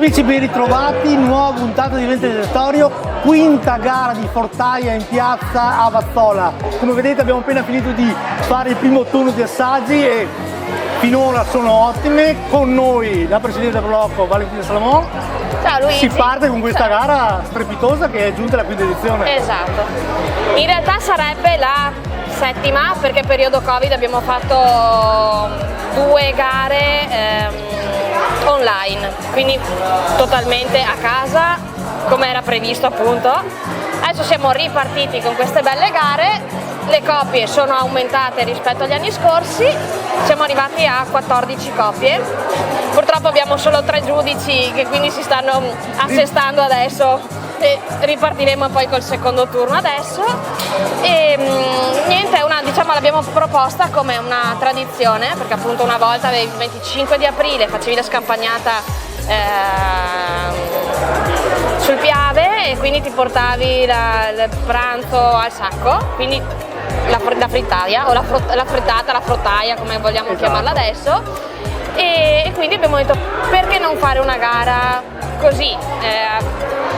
amici, ben ritrovati, nuova puntata di Vente del Territorio, quinta gara di Fortaia in piazza a Vazzola. Come vedete abbiamo appena finito di fare il primo turno di assaggi e finora sono ottime. Con noi la presidente del blocco Valentina Salamon. Ciao Luigi. Si parte con questa gara strepitosa che è giunta alla quinta edizione. Esatto. In realtà sarebbe la settima, perché periodo Covid abbiamo fatto 2 gare online, quindi totalmente a casa come era previsto appunto. Adesso siamo ripartiti con queste belle gare, le coppie sono aumentate rispetto agli anni scorsi, siamo arrivati a 14 coppie. Purtroppo abbiamo solo 3 giudici che quindi si stanno assestando adesso e ripartiremo poi col secondo turno adesso. E niente, diciamo l'abbiamo proposta come una tradizione, perché appunto una volta il 25 di aprile facevi la scampagnata sul Piave e quindi ti portavi il pranzo al sacco, quindi la frittaia o la frittata, la frottaia come vogliamo chiamarla adesso. E quindi abbiamo detto perché non fare una gara così,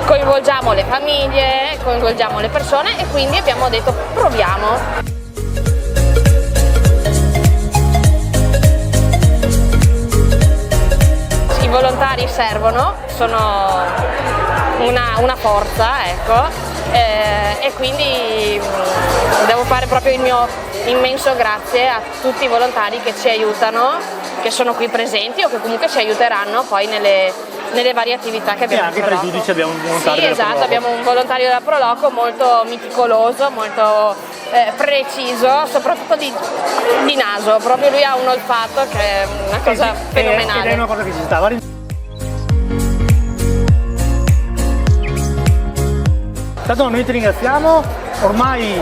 coinvolgiamo le famiglie, coinvolgiamo le persone e quindi abbiamo detto proviamo. I volontari servono, sono una forza, ecco. E quindi devo fare proprio il mio immenso grazie a tutti i volontari che ci aiutano, che sono qui presenti o che comunque ci aiuteranno poi nelle varie attività che abbiamo. E anche tra i giudici abbiamo un volontario. Sì, esatto, abbiamo un volontario della Proloco molto meticoloso, molto preciso, soprattutto di naso, proprio lui ha un olfatto che è una cosa fenomenale. Ed è una cosa che ci stava. Tanto noi ti ringraziamo, ormai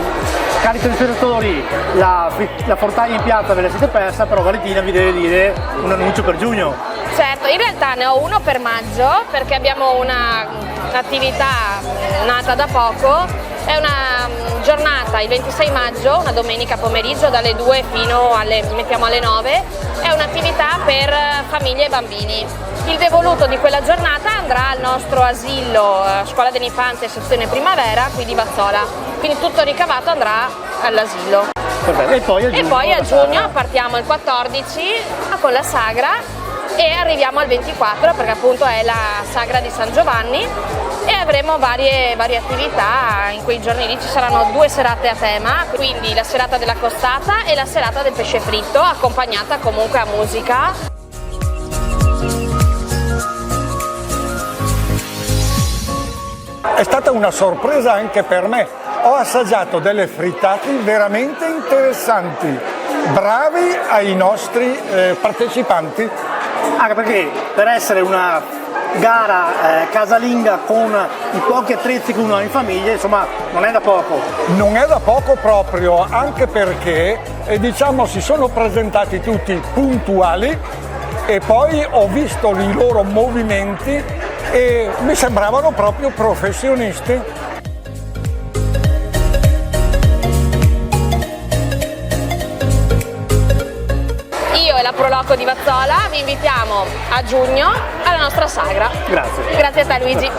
cari telespettatori la Fortaia in piazza ve la siete persa, però Valentina vi deve dire un annuncio per giugno. Certo, in realtà ne ho uno per maggio perché abbiamo un'attività nata da poco, è una giornata il 26 maggio, una domenica pomeriggio dalle 2 fino alle 9, è un'attività per famiglie e bambini. Il devoluto di quella giornata andrà al nostro asilo Scuola dell'Infanzia sezione Primavera qui di Vazzola, quindi tutto il ricavato andrà all'asilo. E poi a giugno partiamo il 14 con la sagra e arriviamo al 24 perché appunto è la sagra di San Giovanni e avremo varie attività. In quei giorni lì ci saranno 2 serate a tema, quindi la serata della costata e la serata del pesce fritto accompagnata comunque a musica. È stata una sorpresa anche per me, ho assaggiato delle frittate veramente interessanti, bravi ai nostri partecipanti. Anche perché per essere una gara casalinga con i pochi attrezzi che uno ha in famiglia, insomma non è da poco. Non è da poco proprio, anche perché diciamo si sono presentati tutti puntuali e poi ho visto i loro movimenti e mi sembravano proprio professionisti. Io e la Proloco di Vazzola vi invitiamo a giugno alla nostra sagra. Grazie. Grazie a te Luigi.